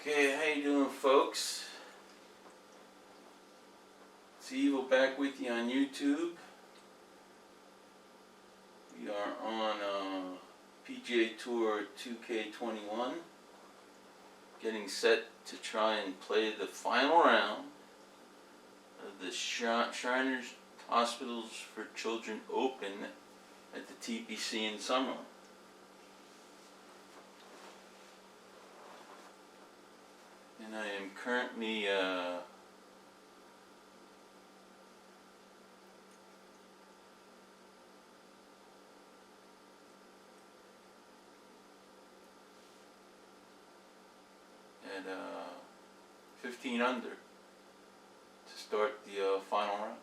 Okay, how you doing, folks? It's Evil back with you on YouTube. We are on PGA Tour 2K21, getting set to try and play the final round of the Shriners Hospitals for Children Open at the TPC in Summerlin. And I am currently at 15 under to start the final round.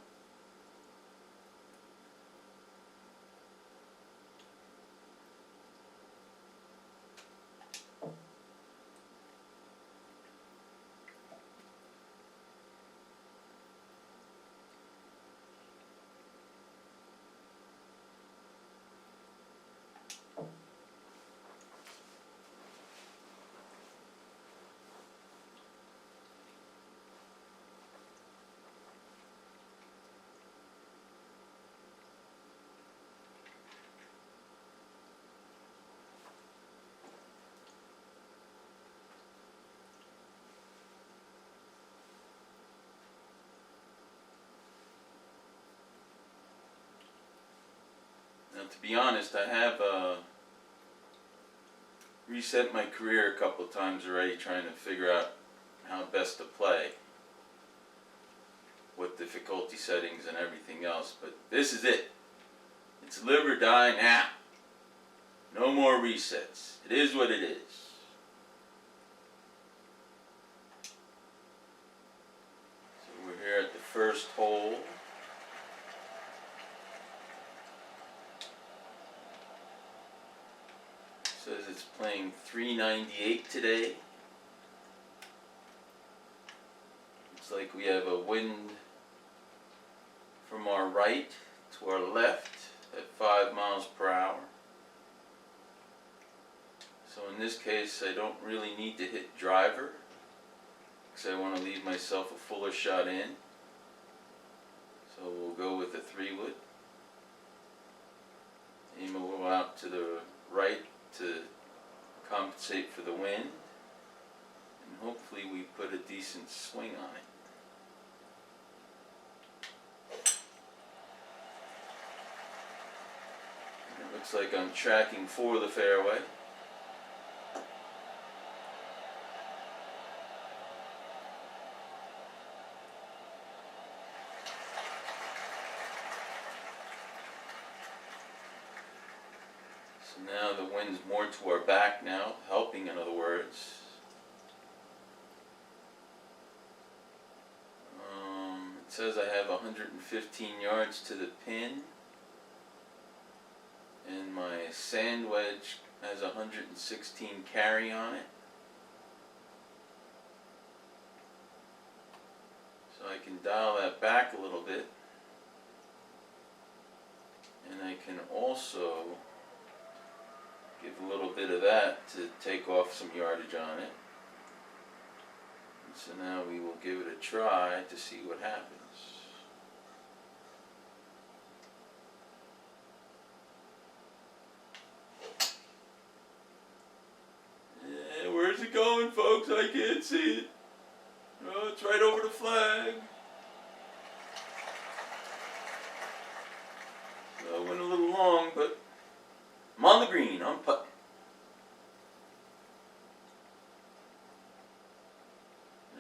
Now, to be honest, I have reset my career a couple of times already, trying to figure out how best to play, what difficulty settings and everything else, but this is it. It's live or die now. No more resets. It is what it is. So we're here at the first hole. Says it's playing 398 today. Looks like we have a wind from our right to our left at 5 miles per hour. So in this case, I don't really need to hit driver because I want to leave myself a fuller shot in. So we'll go with a 3-wood. Aim a little out to the right to compensate for the wind, and hopefully we put a decent swing on it. And it looks like I'm tracking for the fairway. So now the wind's more to our back now, helping in other words. It says I have 115 yards to the pin, and my sand wedge has 116 carry on it. So I can dial that back a little bit, and I can also give a little bit of that to take off some yardage on it. And so now we will give it a try to see what happens. Yeah, where's it going, folks? I can't see it. Oh, it's right over the flag. So I went a little long, but I'm on the green, I'm putting.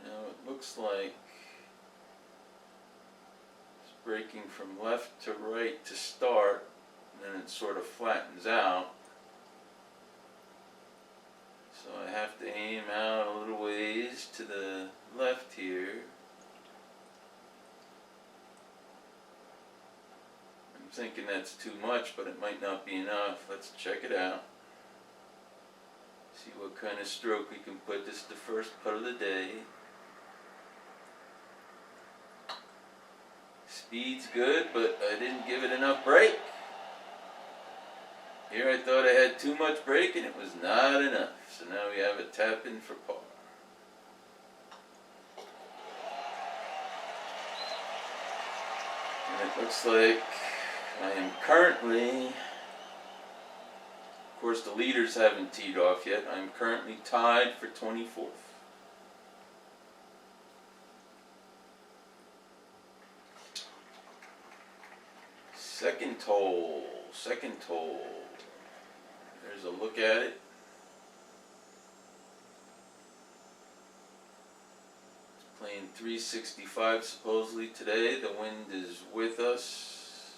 Now it looks like it's breaking from left to right to start, and then it sort of flattens out. So I have to aim out a little ways to the left here. I'm thinking that's too much, but it might not be enough. Let's check it out. See what kind of stroke we can put. This is the first putt of the day. Speed's good, but I didn't give it enough break. Here I thought I had too much break and it was not enough. So now we have a tap in for par. Looks like I am currently, of course the leaders haven't teed off yet, I'm currently tied for 24th. Second hole. There's a look at it. It's playing 365 supposedly today. The wind is with us.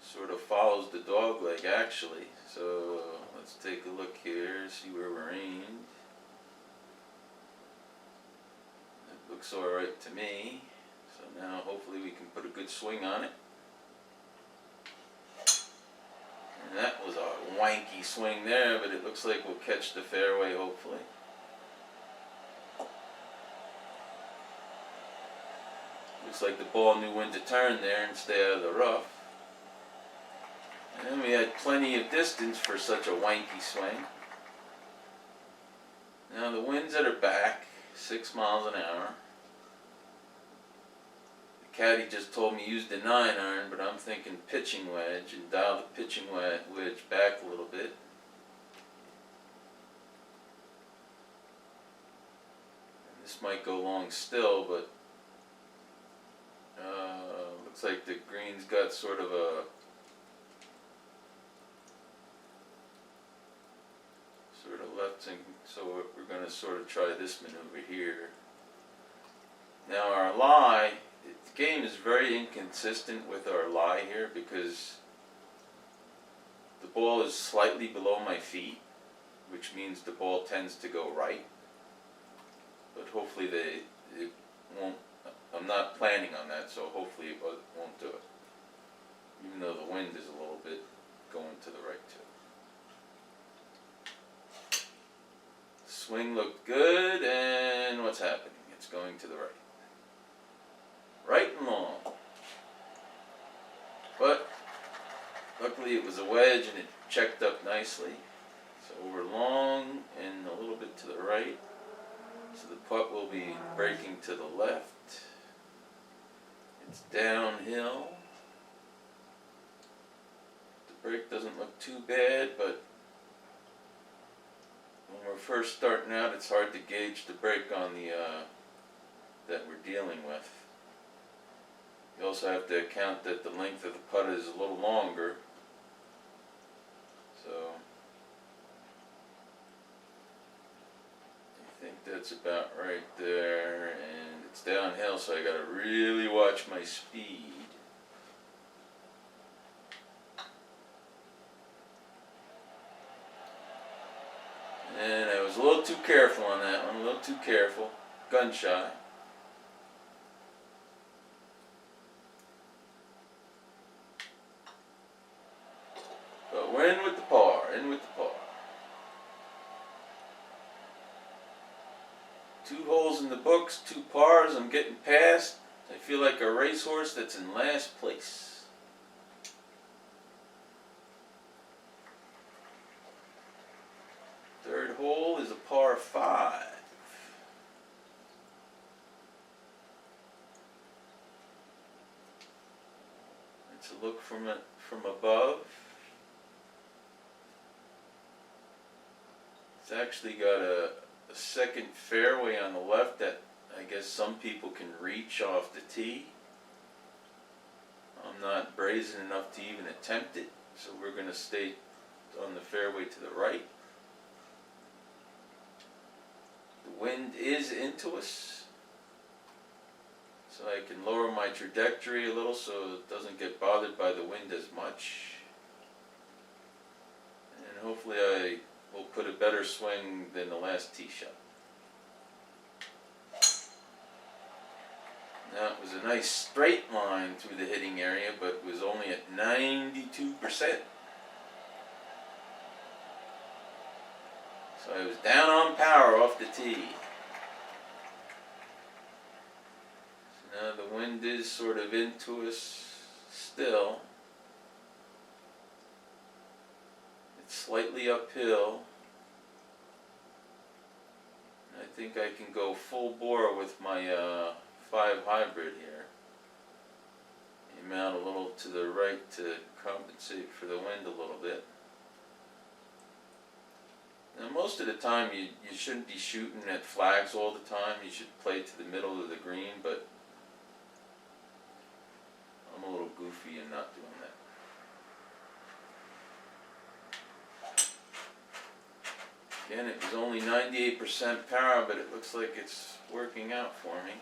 Sort of follows the dog leg actually. So let's take a look here, see where we're aimed. It looks alright to me. So now hopefully we can put a good swing on it. And that was a wanky swing there, but it looks like we'll catch the fairway hopefully. Looks like the ball knew when to turn there and stay out of the rough. And we had plenty of distance for such a wanky swing. Now the winds that are back, 6 miles an hour. The caddy just told me use the 9-iron, but I'm thinking pitching wedge and dial the pitching wedge back a little bit. And this might go long still, but looks like the green's got sort of a left thing, so we're going to sort of try this maneuver here. Now our lie, the game is very inconsistent with our lie here because the ball is slightly below my feet, which means the ball tends to go right. But hopefully it won't, I'm not planning on that, so hopefully it won't do it. Even though the wind is a little bit going to the right too. Swing looked good, and what's happening? It's going to the right. Right and long. But luckily it was a wedge and it checked up nicely. So we're long and a little bit to the right. So the putt will be breaking to the left. It's downhill. The break doesn't look too bad, but when we're first starting out, it's hard to gauge the break on the that we're dealing with. You also have to account that the length of the putt is a little longer. So I think that's about right there, and it's downhill, so I gotta really watch my speed. And I was a little too careful on that one, a little too careful, gun shy. But we're in with the par, in with the par. 2 holes in the books, 2 pars, I'm getting past. I feel like a racehorse that's in last place. Third hole is a par 5. It's a look from above. It's actually got a second fairway on the left that I guess some people can reach off the tee. I'm not brazen enough to even attempt it, so we're going to stay on the fairway to the right. The wind is into us, so I can lower my trajectory a little so it doesn't get bothered by the wind as much. And hopefully I will put a better swing than the last tee shot. Now it was a nice straight line through the hitting area, but it was only at 92%. So I was down on power off the tee. So now the wind is sort of into us still. It's slightly uphill. I think I can go full bore with my 5 hybrid here. come out a little to the right to compensate for the wind a little bit. Now most of the time you shouldn't be shooting at flags all the time. You should play to the middle of the green, but I'm a little goofy in not doing that. Again, it was only 98% power, but it looks like it's working out for me.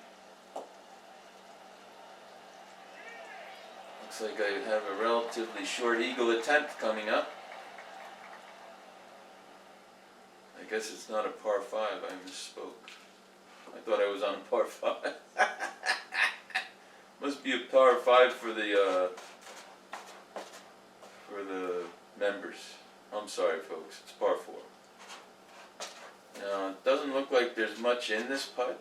Looks like I have a relatively short eagle attempt coming up. I guess it's not a par 5, I misspoke. I thought I was on a par 5. Must be a par 5 for the members. I'm sorry folks, it's par 4. Now, it doesn't look like there's much in this putt.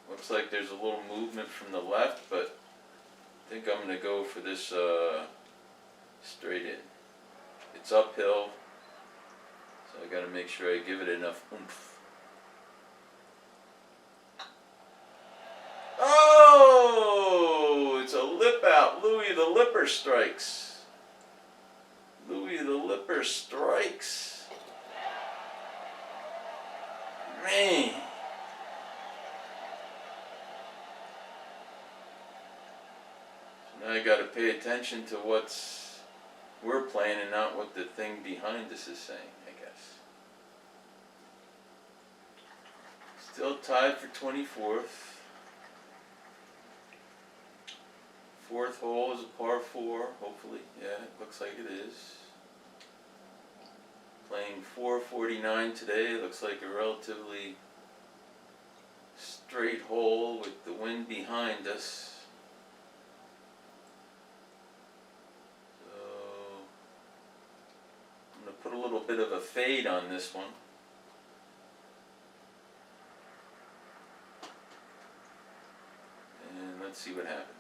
Looks like there's a little movement from the left, but I think I'm going to go for this straight in. It's uphill, so I got to make sure I give it enough oomph. Oh, it's a lip out. Louis the Lipper strikes. Louis the Lipper strikes. Man. So now I got to pay attention to what's we're playing and not what the thing behind us is saying, I guess. Still tied for 24th. Fourth hole is a par 4, hopefully. Yeah, it looks like it is. Playing 449 today. It looks like a relatively straight hole with the wind behind us. So I'm going to put a little bit of a fade on this one. And let's see what happens.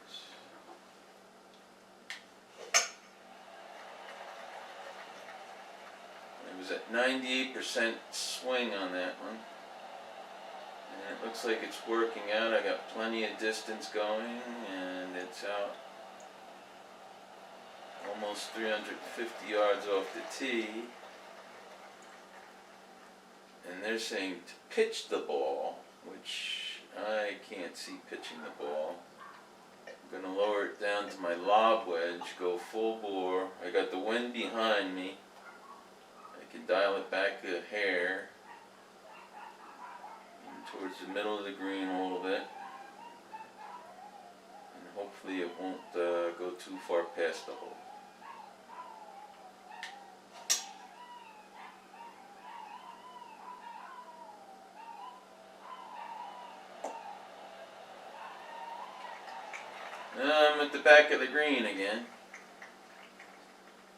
It was at 98% swing on that one. And it looks like it's working out. I got plenty of distance going, and it's out almost 350 yards off the tee. And they're saying to pitch the ball, which I can't see pitching the ball. I'm going to lower it down to my lob wedge, go full bore. I got the wind behind me. I can dial it back a hair towards the middle of the green a little bit, and hopefully it won't go too far past the hole. Now I'm at the back of the green again.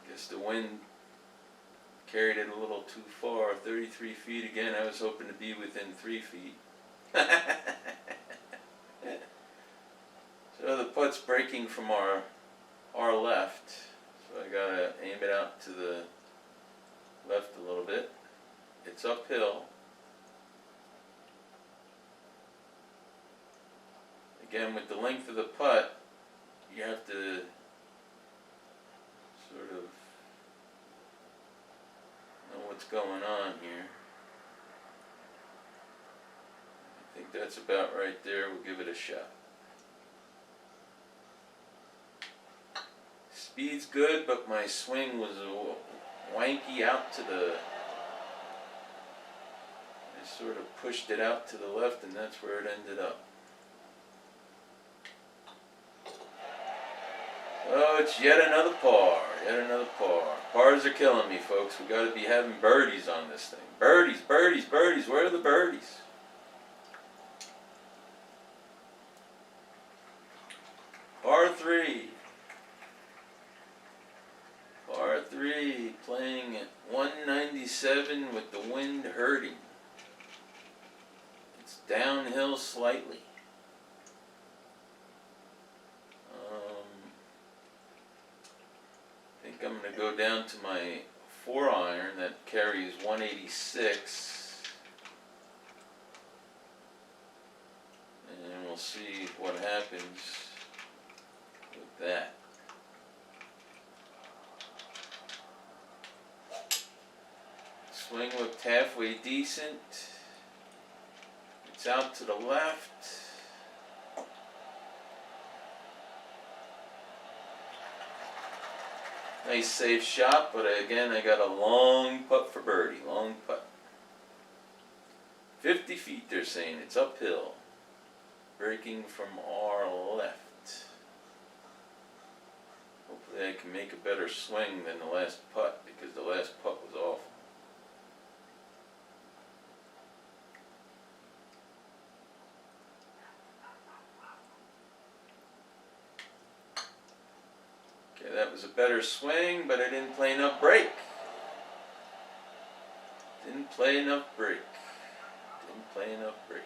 Guess the wind carried it a little too far. 33 feet again. I was hoping to be within 3 feet. So the putt's breaking from our left, so I gotta aim it out to the left a little bit. It's uphill. Again, with the length of the putt, you have to sort of know what's going on here. I think that's about right there. We'll give it a shot. Speed's good, but my swing was wanky out to the... I sort of pushed it out to the left, and that's where it ended up. Oh, it's yet another par. Yet another par. Pars are killing me, folks. We got to be having birdies on this thing. Birdies, birdies, birdies. Where are the birdies? Par 3. Par 3. Playing at 197 with the wind hurting. It's downhill slightly. I'm going to go down to my 4-iron that carries 186, and we'll see what happens with that. Swing looked halfway decent. It's out to the left. Nice safe shot, but again I got a long putt for birdie. Long putt. 50 feet they're saying. It's uphill. Breaking from our left. Hopefully I can make a better swing than the last putt, because the last putt was awful. Okay, that was a better swing, but I didn't play enough break. Didn't play enough break. Didn't play enough break.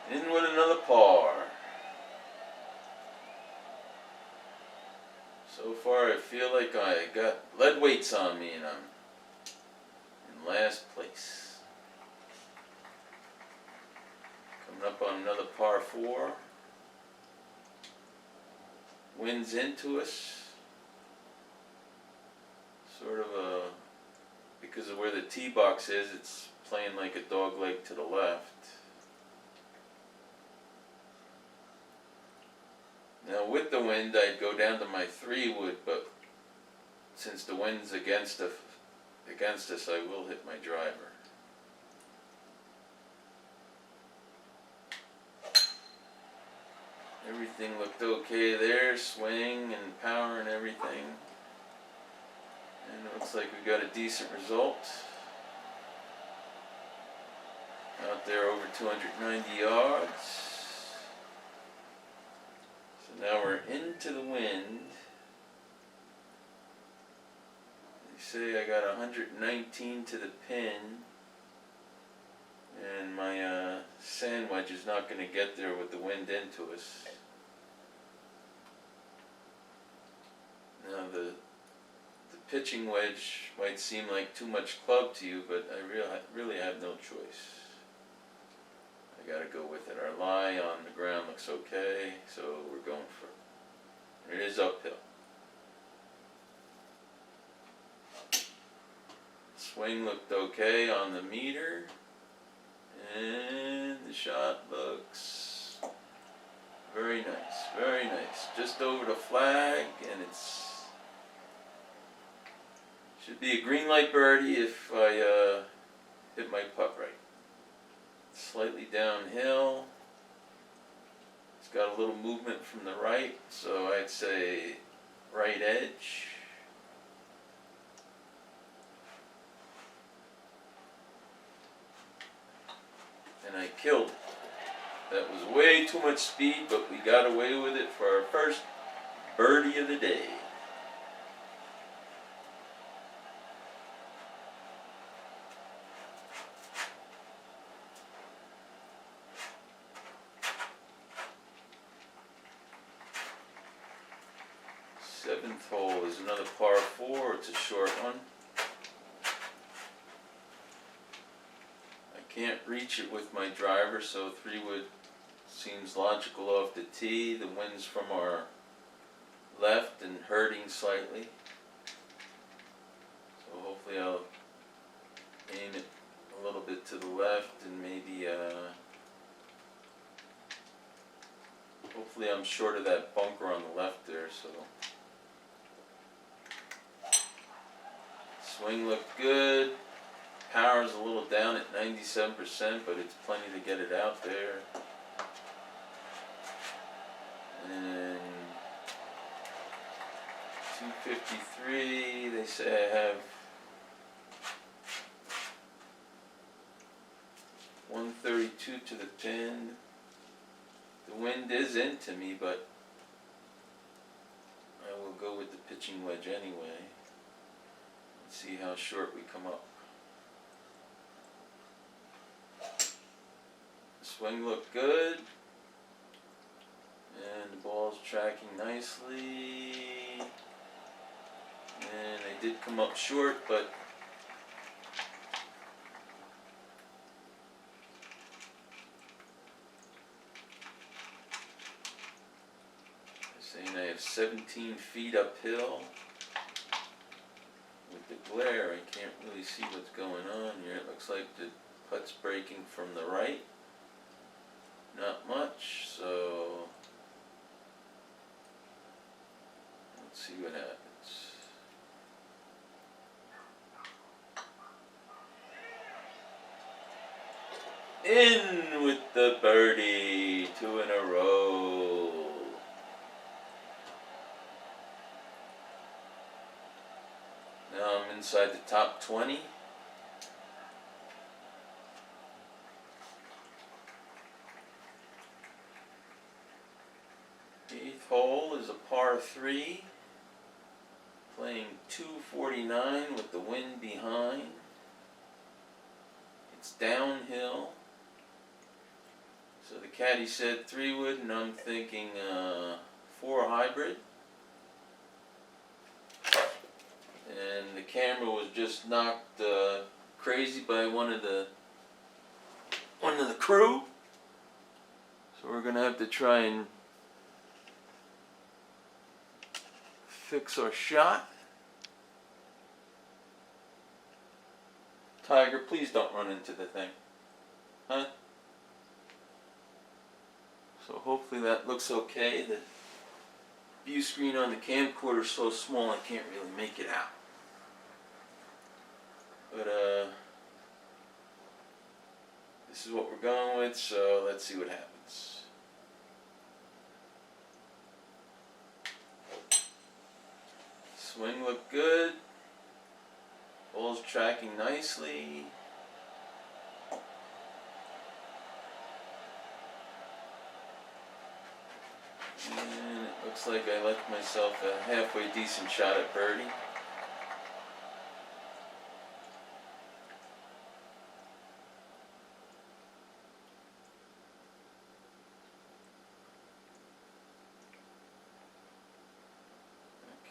In with another par. So far I feel like I got lead weights on me and I'm in last place. Coming up on another par 4. Wind's into us. Sort of because of where the tee box is, it's playing like a dog leg to the left. Now with the wind I'd go down to my 3-wood, but since the wind's against us I will hit my driver. Everything looked okay there, swing and power and everything. And it looks like we got a decent result. Out there over 290 yards. Now we're into the wind. They say I got 119 to the pin, and my sand wedge is not going to get there with the wind into us. Now the pitching wedge might seem like too much club to you, but I really have no choice. I gotta go with it. Our lie on the ground looks okay, so we're going for it. It is uphill. Swing looked okay on the meter, and the shot looks very nice, very nice. Just over the flag, and it's should be a green light birdie if I hit my putt right. Slightly downhill. It's got a little movement from the right, so I'd say right edge. And I killed it. That was way too much speed, but we got away with it for our first birdie of the day. Seventh hole is another par 4. It's a short one. I can't reach it with my driver, so 3-wood seems logical off the tee. The wind's from our left and hurting slightly. So hopefully I'll aim it a little bit to the left and maybe hopefully I'm short of that bunker on the left there, so swing looked good. Power's a little down at 97%, but it's plenty to get it out there. And 253, they say I have 132 to the pin. The wind is into me, but I will go with the pitching wedge anyway. Let's see how short we come up. Swing looked good, and the ball's tracking nicely, and I did come up short, but 17 feet uphill. With the glare, I can't really see what's going on here. It looks like the putt's breaking from the right. Not much, so let's see what happens. In with the birdie, 2 in a row. Now I'm inside the top 20. The 8th hole is a par 3, playing 249 with the wind behind. It's downhill. So the caddy said 3-wood, and I'm thinking 4 hybrid. And the camera was just knocked crazy by one of the crew. So we're gonna have to try and fix our shot. Tiger, please don't run into the thing. Huh? So hopefully that looks okay. The view screen on the camcorder is so small I can't really make it out. But this is what we're going with, so let's see what happens. Swing looked good. Ball's tracking nicely. And it looks like I left myself a halfway decent shot at birdie.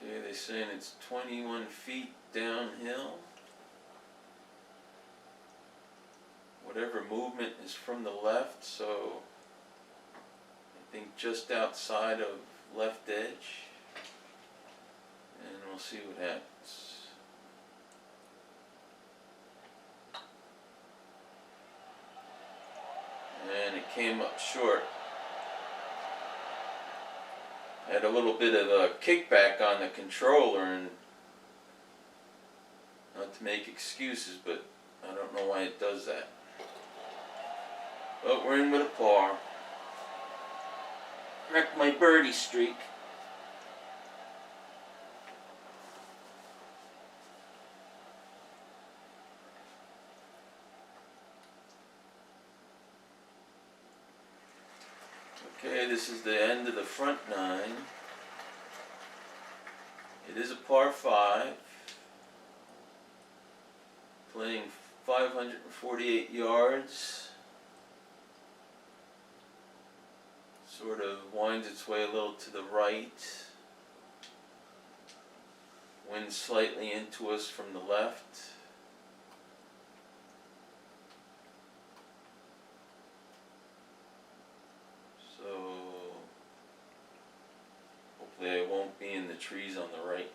Okay, they're saying it's 21 feet downhill. Whatever movement is from the left, so I think just outside of left edge. And we'll see what happens. And it came up short. I had a little bit of a kickback on the controller, and not to make excuses, but I don't know why it does that. But we're in with a par. Wrecked my birdie streak. Okay, this is the end of the front 9. It is a par 5. Playing 548 yards. Sort of winds its way a little to the right. Wind slightly into us from the left. So hopefully I won't be in the trees on the right.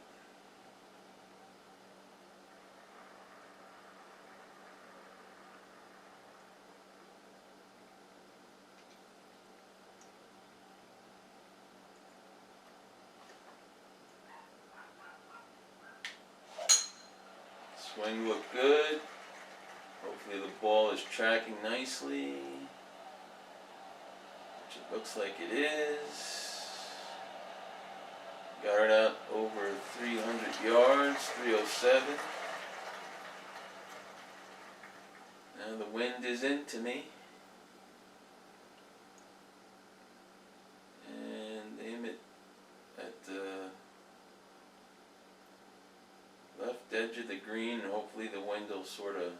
Swing looked good. Hopefully the ball is tracking nicely, which it looks like it is. Got it out over 300 yards, 307. Now the wind is into me. And aim it at the left edge of the green, and hopefully the wind will sort of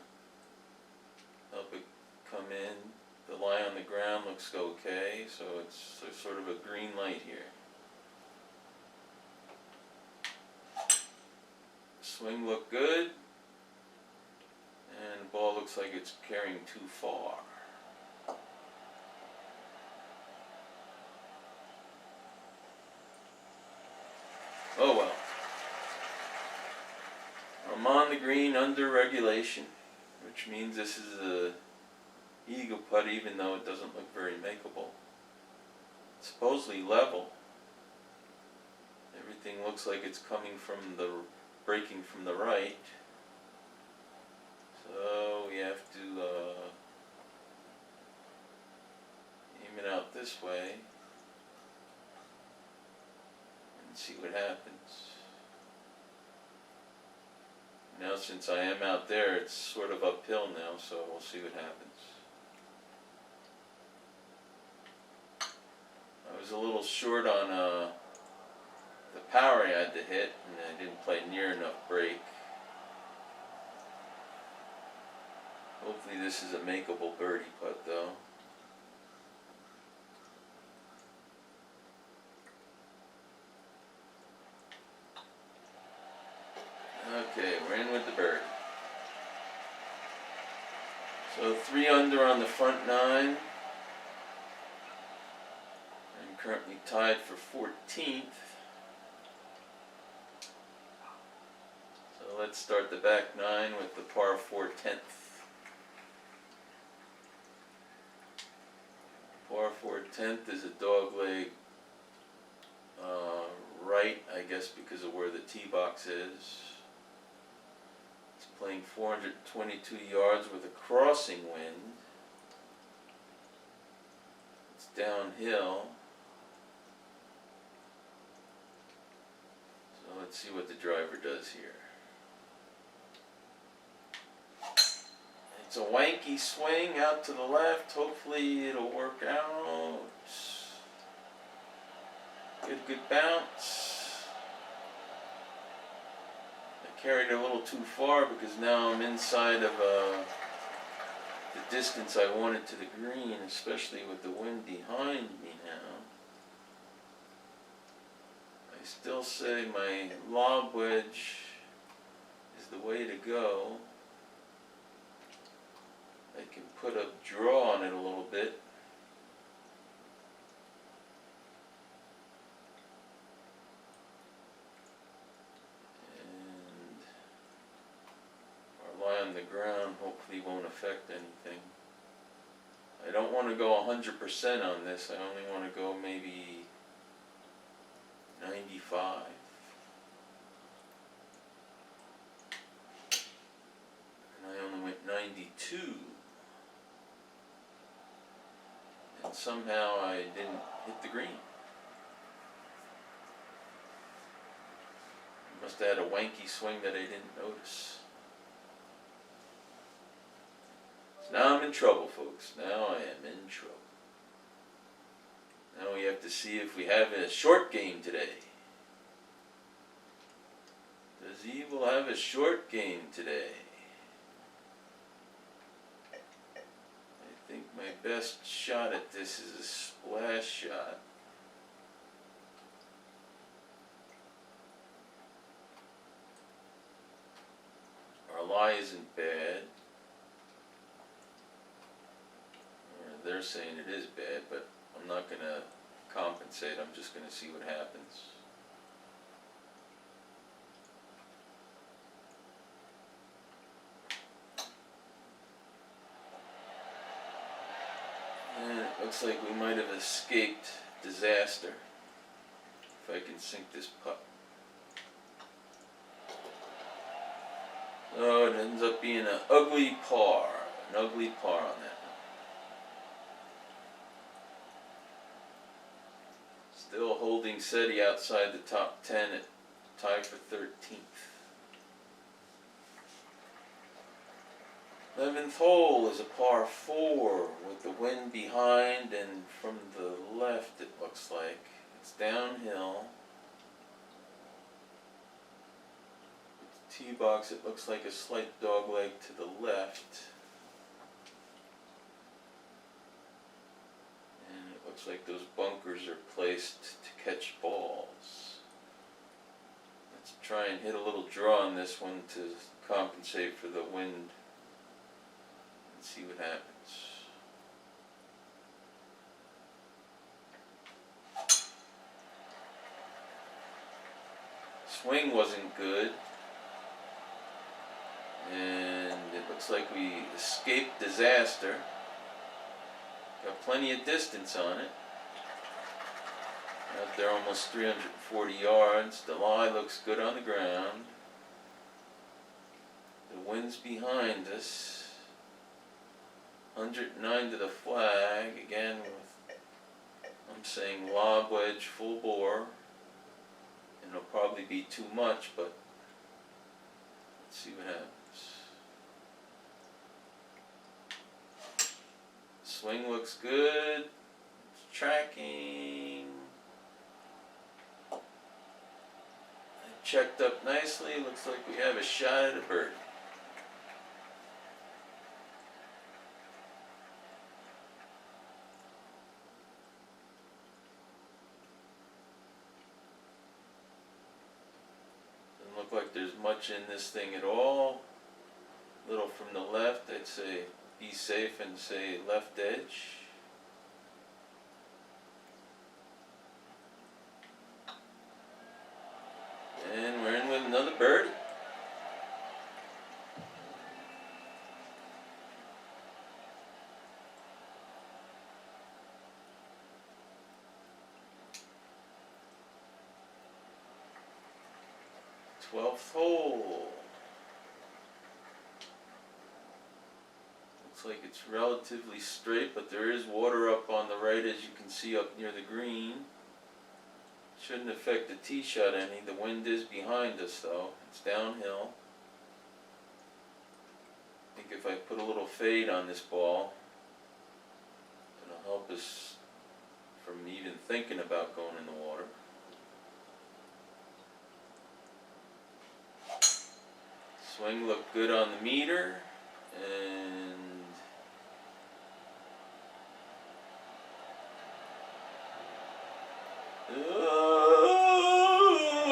help it come in. The lie on the ground looks okay, so it's sort of a green light here. Swing looked good, and the ball looks like it's carrying too far. Oh well. I'm on the green under regulation, which means this is a eagle putt, even though it doesn't look very makeable. It's supposedly level. Everything looks like it's coming from the breaking from the right. So we have to aim it out this way and see what happens. Now since I am out there, it's sort of uphill now, so we'll see what happens. I was a little short on the power I had to hit, and I didn't play near enough break. Hopefully this is a makeable birdie putt though. Okay, we're in with the birdie. So 3 under on the front 9. I'm currently tied for 14th. So let's start the back 9 with the par 4 10th. Par 4 10th is a dog leg right, I guess because of where the tee box is. It's playing 422 yards with a crossing wind. It's downhill. So let's see what the driver does here. It's a wanky swing out to the left. Hopefully it'll work out. Good bounce. I carried it a little too far because now I'm inside of the distance I wanted to the green, especially with the wind behind me now. I still say my lob wedge is the way to go. I can put a draw on it a little bit. And our lie on the ground hopefully won't affect anything. I don't want to go 100% on this. I only want to go maybe 95. And I only went 92. And somehow I didn't hit the green. I must have had a wanky swing that I didn't notice. So now I'm in trouble, folks. Now I am in trouble. Now we have to see if we have a short game today. Does Evil have a short game today? I think my best shot at this is a splash shot. Our lie isn't bad. Or they're saying it is bad, but I'm not going to compensate. I'm just going to see what happens. And it looks like we might have escaped disaster if I can sink this putt. So it ends up being an ugly par on that one. Still holding steady outside the top 10 at tied for 13th. 11th hole is a par 4 with the wind behind, and from the left it looks like it's downhill. With the tee box, it looks like a slight dog leg to the left. And it looks like those bunkers are placed to catch balls. Let's try and hit a little draw on this one to compensate for the wind. See what happens. swing wasn't good, and it looks like we escaped disaster. Got plenty of distance on it. Out there almost 340 yards. The lie looks good on the ground. The wind's behind us. 109 to the flag. Again with, I'm saying lob wedge full bore. And it'll probably be too much, but let's see what happens. Swing looks good. It's tracking. Checked up nicely. Looks like we have a shot at a birdie. Doesn't look like there's much in this thing at all. Little from the left. I'd say be safe and say left edge. And we're in with another birdie. Twelfth hole. Looks like it's relatively straight, but there is water up on the right, as you can see up near the green. Shouldn't affect the tee shot any. The wind is behind us though. It's downhill. I think if I put a little fade on this ball, it'll help us from even thinking about going in the water. Swing looked good on the meter, and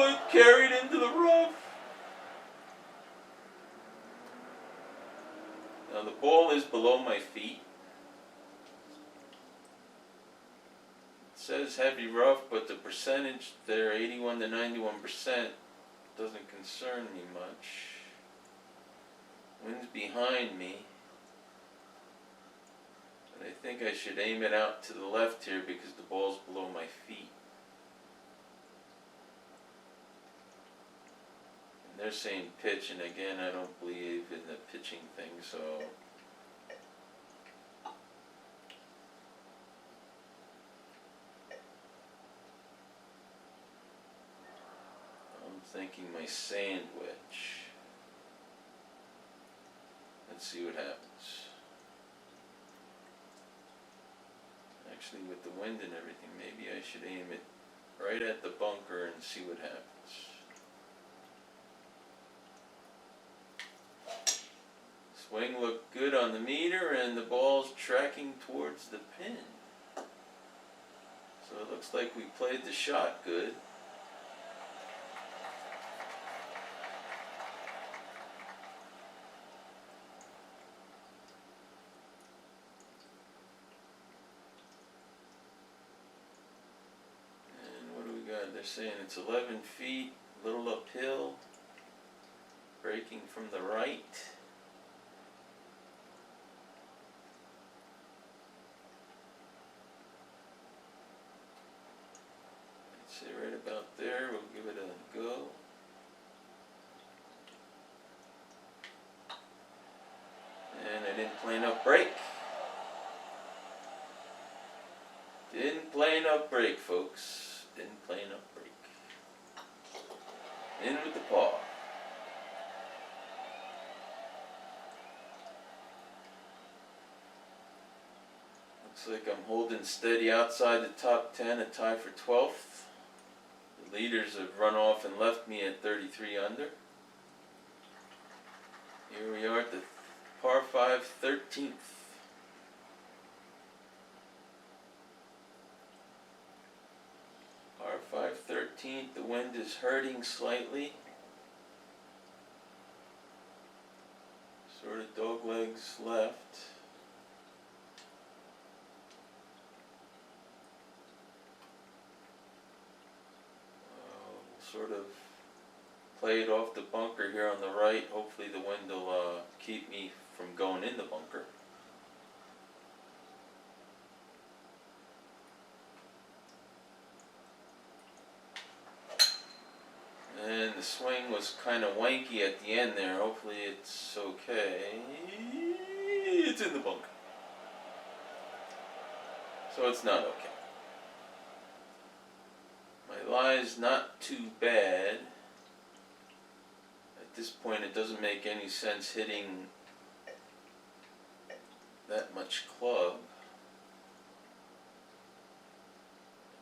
it carried into the rough. Now the ball is below my feet. It says heavy rough, but the percentage there, 81 to 91%, doesn't concern me much. Wind's behind me. But I think I should aim it out to the left here because the ball's below my feet. And they're saying pitch, and again, I don't believe in the pitching thing, so I'm thinking my sandwich. Let's see what happens. Actually, with the wind and everything, maybe I should aim it right at the bunker and see what happens. Swing looked good on the meter, and the ball's tracking towards the pin. So it looks like we played the shot good. They're saying it's 11 feet, a little uphill, breaking from the right. I'd say right about there, we'll give it a go. And I didn't play enough break. Didn't play enough break, folks. Didn't play enough break. In with the paw. Looks like I'm holding steady outside the top 10, a tie for 12th. The leaders have run off and left me at 33 under. Here we are at the par 5 13th. Par 5 13th, the wind is hurting slightly. Sort of dog legs left. Sort of play it off the bunker here on the right. Hopefully the wind will keep me from going in the bunker. And the swing was kind of wanky at the end there. Hopefully it's okay. It's in the bunker. So it's not okay. My lie's not too bad. At this point it doesn't make any sense hitting that much club.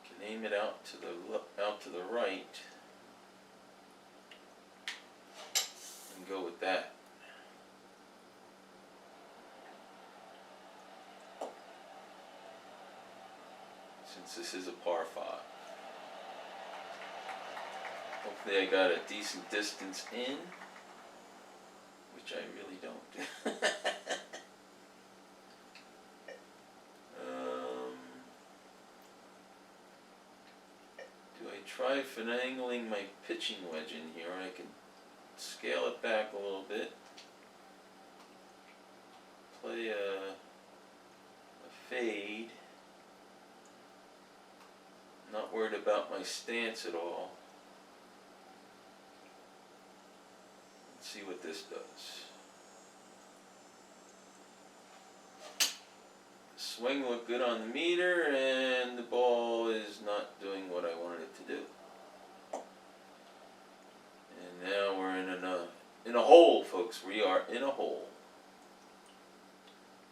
I can aim it out to the right and go with that. Since this is a par 5. Hopefully I got a decent distance in, which I really don't. Do I try finagling my pitching wedge in here? I can scale it back a little bit. Play a fade. Not worried about my stance at all. Let's see what this does. The swing looked good on the meter, and the ball is not doing what I wanted it to do. And now we're in a hole, folks. We are in a hole.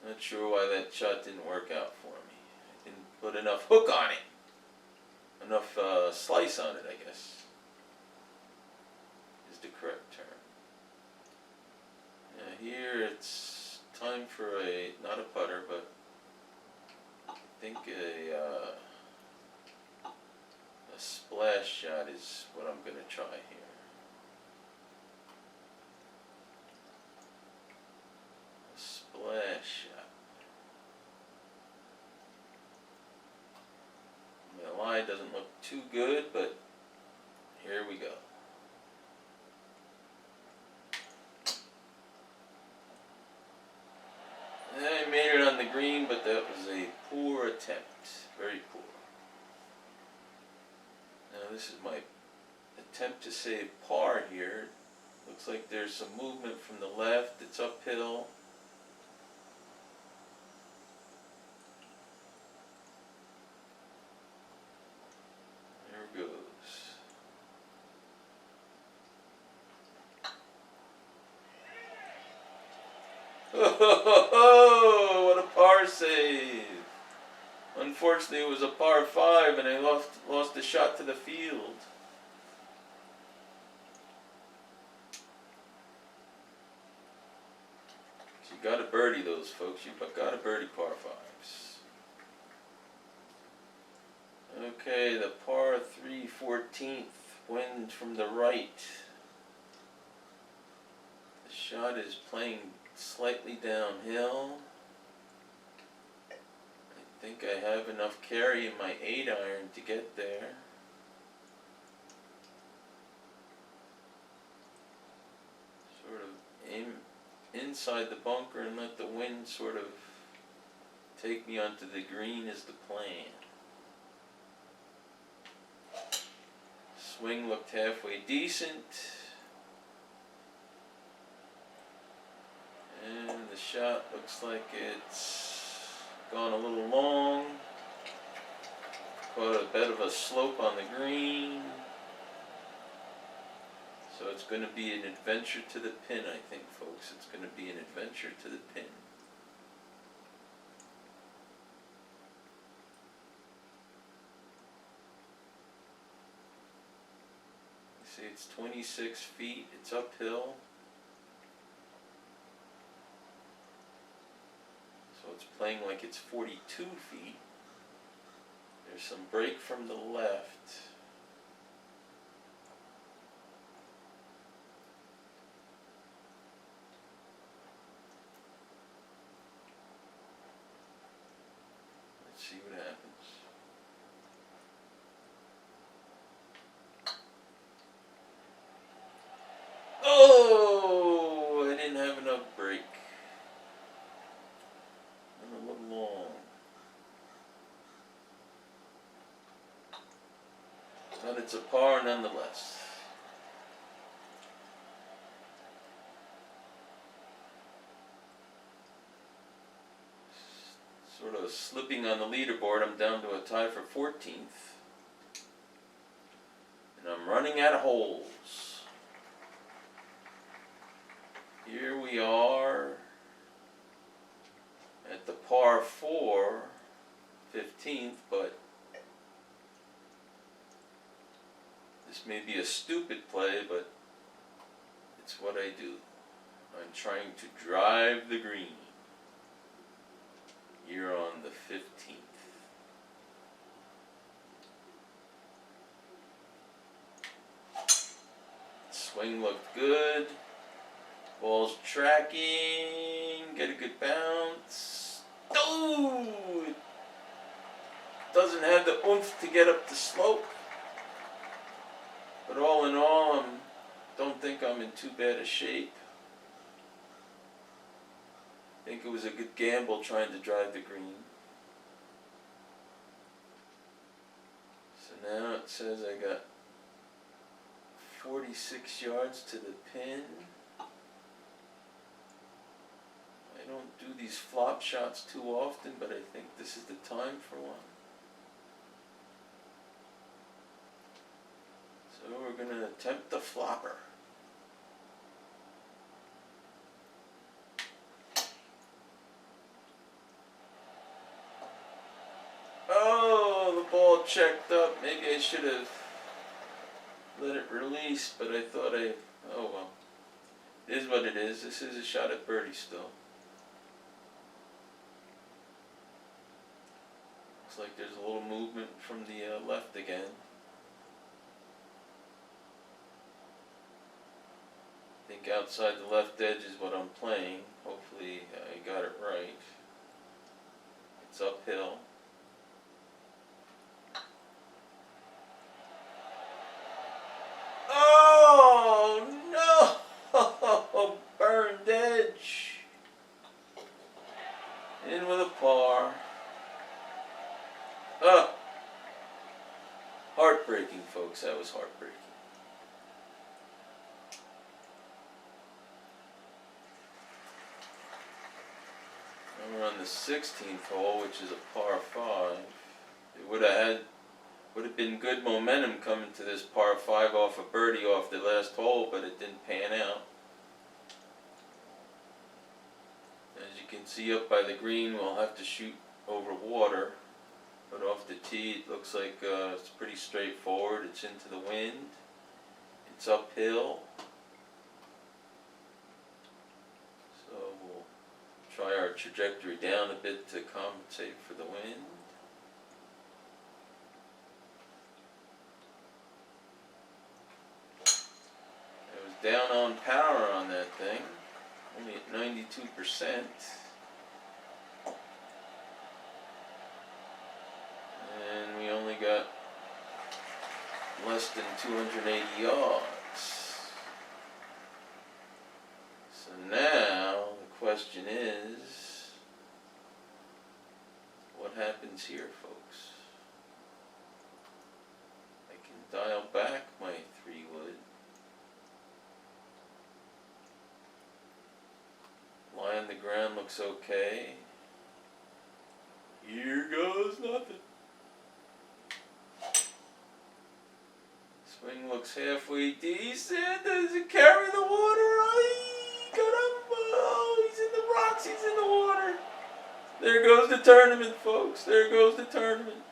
Not sure why that shot didn't work out for me. I didn't put enough hook on it. Enough slice on it, I guess, is the correct term. Now here it's time for not a putter, but I think a splash shot is what I'm going to try here. A splash shot. My lie doesn't look too good, but here we go. And I made it on the green, but that was a poor attempt. Very poor. Now this is my attempt to save par here. Looks like there's some movement from the left. It's uphill. Oh, what a par save. Unfortunately, it was a par 5 and I lost the shot to the field. So you got to birdie those, folks. You've got to birdie par 5s. Okay, the par 3 14th, wind from the right. The shot is playing slightly downhill. I think I have enough carry in my 8-iron to get there. Sort of aim inside the bunker and let the wind sort of take me onto the green is the plan. Swing looked halfway decent. And the shot looks like it's gone a little long. Caught a bit of a slope on the green. So it's going to be an adventure to the pin, I think, folks. It's going to be an adventure to the pin. See, it's 26 feet. It's uphill. So it's playing like it's 42 feet. There's some break from the left. Let's see what happens. But it's a par nonetheless. Sort of slipping on the leaderboard. I'm down to a tie for 14th. And I'm running out of holes. Here we are at the par 4, 15th, but this may be a stupid play, but it's what I do. I'm trying to drive the green here on the 15th. Swing looked good. Ball's tracking. Get a good bounce. Oh! It doesn't have the oomph to get up the slope. But all in all, I don't think I'm in too bad a shape. I think it was a good gamble trying to drive the green. So now it says I got 46 yards to the pin. I don't do these flop shots too often, but I think this is the time for one. So we're going to attempt the flopper. Oh, the ball checked up. Maybe I should have let it release, but I thought oh well. It is what it is. This is a shot at birdie still. Looks like there's a little movement from the left again. I think outside the left edge is what I'm playing. Hopefully I got it right. It's uphill. Oh no! Burned edge. In with a par. Heartbreaking, folks. That was heartbreaking. And we're on the 16th hole, which is a par 5. It would have been good momentum coming to this par 5 off a birdie off the last hole, but it didn't pan out. As you can see up by the green, we'll have to shoot over water. But off the tee, it looks like it's pretty straightforward. It's into the wind. It's uphill. So we'll try our trajectory down a bit to compensate for the wind. It was down on power on that thing. Only at 92%. And we only got less than 280 yards. So now the question is, what happens here, folks? I can dial back my 3-wood. Lie on the ground looks okay. Here goes nothing. Swing looks halfway decent. Does it carry the water? Oh, he's in the rocks. He's in the water. There goes the tournament, folks. There goes the tournament.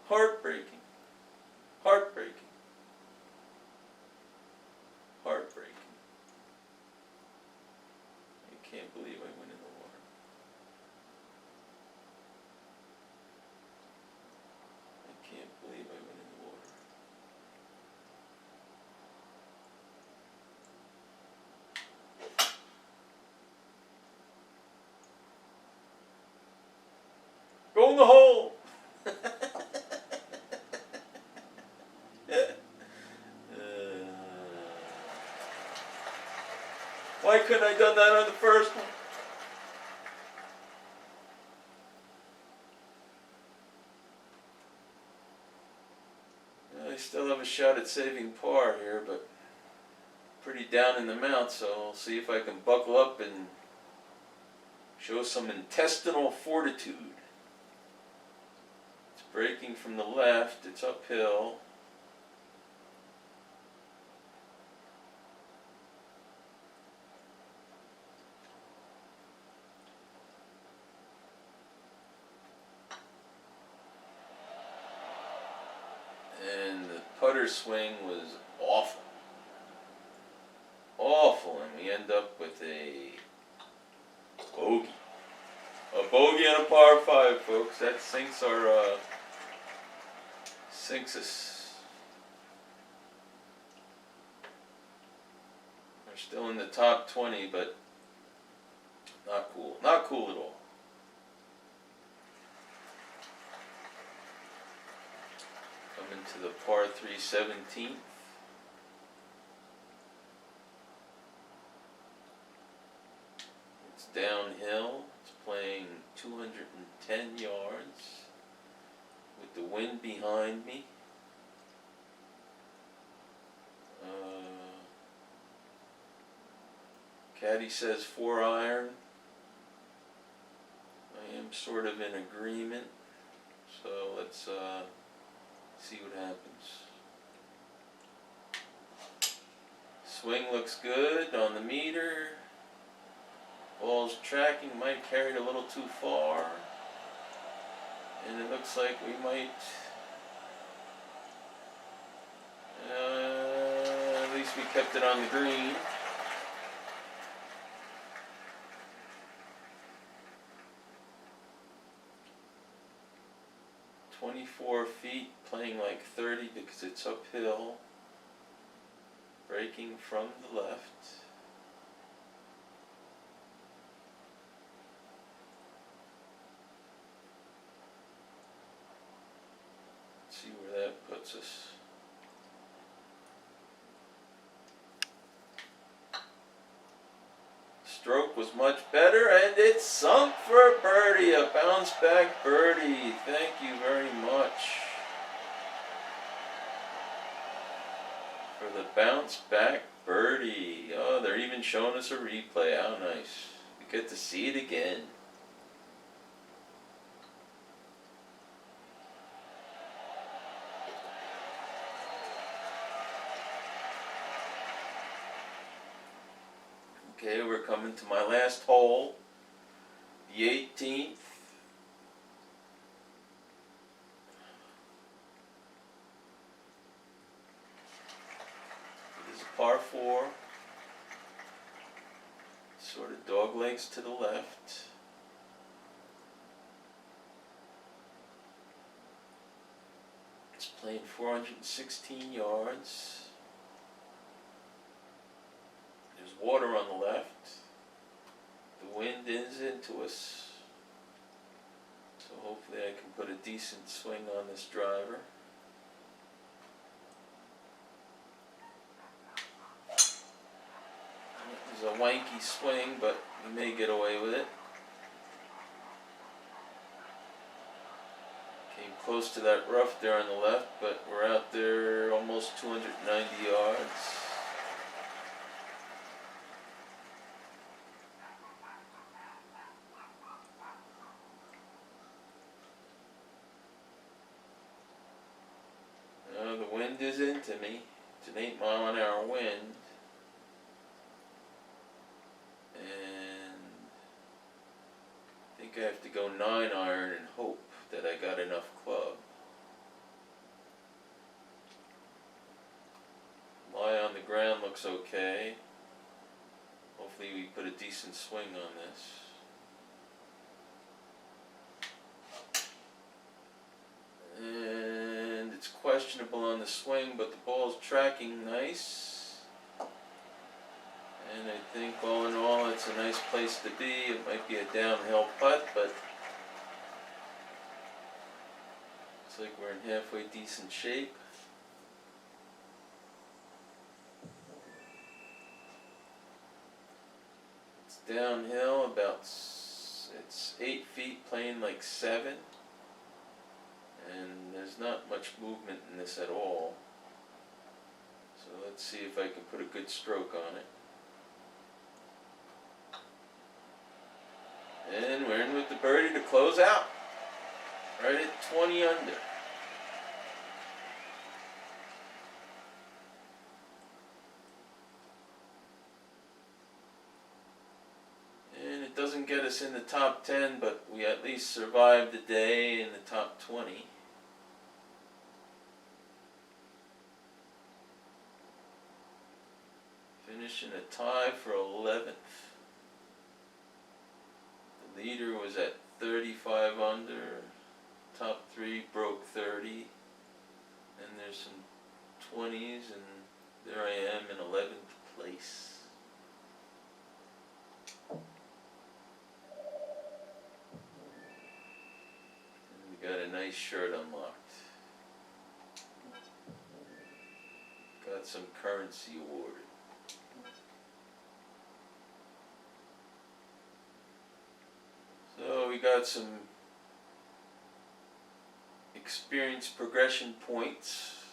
Heartbreaking. Heartbreaking. Heartbreaking. I can't believe I went in the water. I can't believe I went in the water. Go in the hole! Why couldn't I have done that on the first one? still have a shot at saving par here, but pretty down in the mount, so I'll see if I can buckle up and show some intestinal fortitude. It's breaking from the left, it's uphill. And the putter swing was awful. Awful, and we end up with a bogey. A bogey on a par 5, folks. That sinks our, sinks us. We're still in the top 20, but not cool. Not cool at all. Coming to the par 3 17th. It's downhill. It's playing 210 yards with the wind behind me. Caddy says 4 iron. I am sort of in agreement, so let's see what happens. Swing looks good on the meter. Ball's tracking, might carry it a little too far. And it looks like we might, at least we kept it on the green. "24 feet, playing like 30 because it's uphill, breaking from the left." Let's see where that puts us. Stroke was much better, and it sunk for a birdie, a bounce back birdie. Thank you very much for the bounce back birdie. Oh, they're even showing us a replay. How nice. We get to see it again. Okay, we're coming to my last hole, the 18th. It is a par 4. Sort of dog legs to the left. It's playing 416 yards. There's water on the left. The wind is into us. So hopefully I can put a decent swing on this driver. It's a wanky swing, but we may get away with it. Came close to that rough there on the left, but we're out there almost 290 yards. The wind is into me. It's an 8-mile-an-hour wind. And I think I have to go 9 iron and hope that I got enough club. Lie on the ground looks okay. Hopefully we put a decent swing on this. And it's questionable on the swing, but the ball's tracking nice. And I think all in all it's a nice place to be. It might be a downhill putt, but looks like we're in halfway decent shape. It's downhill about, it's 8 feet, playing like 7. And there's not much movement in this at all. let's see if I can put a good stroke on it. And we're in with the birdie to close out. Right at 20 under. And it doesn't get us in the top 10, but we at least survived the day in the top 20. Finishing a tie for 11th. The leader was at 35 under. Top 3 broke 30. And there's some 20s, and there I am in 11th place. And we got a nice shirt unlocked. Got some currency awarded. So we got some experience progression points.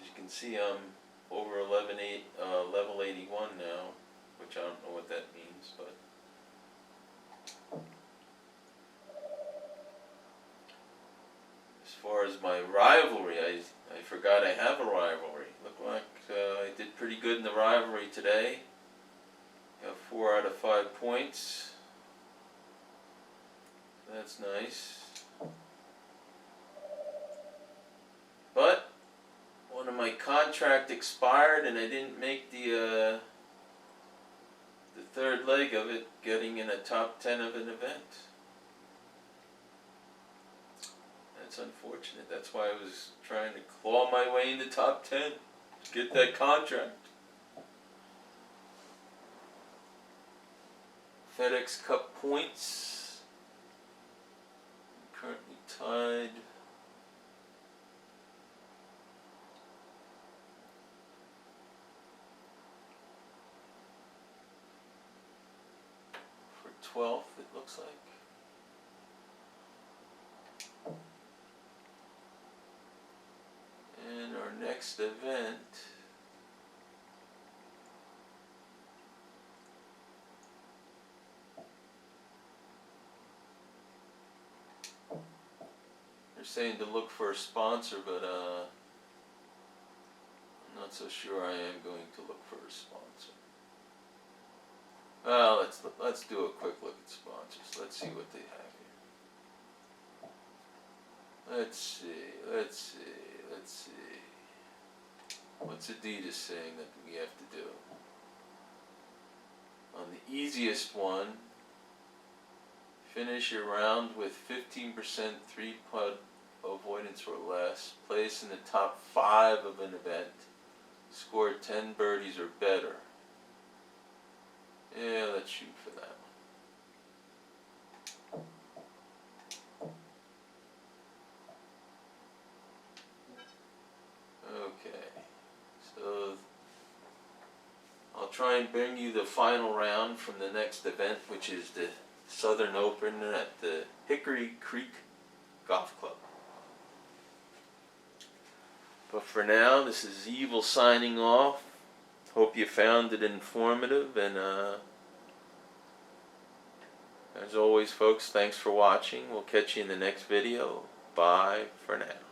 As you can see, I'm over level 81 now, which I don't know what that means, but as far as my rivalry, I forgot I have a rivalry. Looked like I did pretty good in the rivalry today. Got 4 out of 5 points. That's nice. But one of my contract expired, and I didn't make the third leg of it, getting in a top 10 of an event. That's unfortunate. That's why I was trying to claw my way in the top 10 to get that contract. FedEx Cup points. Currently tied for 12th, it looks like. And our next event they're saying to look for a sponsor, but I'm not so sure I am going to look for a sponsor. Well, let's do a quick look at sponsors. Let's see what they have here. Let's see. What's Adidas saying that we have to do? On the easiest one, finish your round with 15% 3-putt avoidance or less, place in the top 5 of an event, score 10 birdies or better. Yeah, let's shoot for that one. Okay, so I'll try and bring you the final round from the next event, which is the Southern Open at the Hickory Creek Golf Club. But for now, this is Evil signing off. Hope you found it informative, and as always, folks, thanks for watching. We'll catch you in the next video. Bye for now.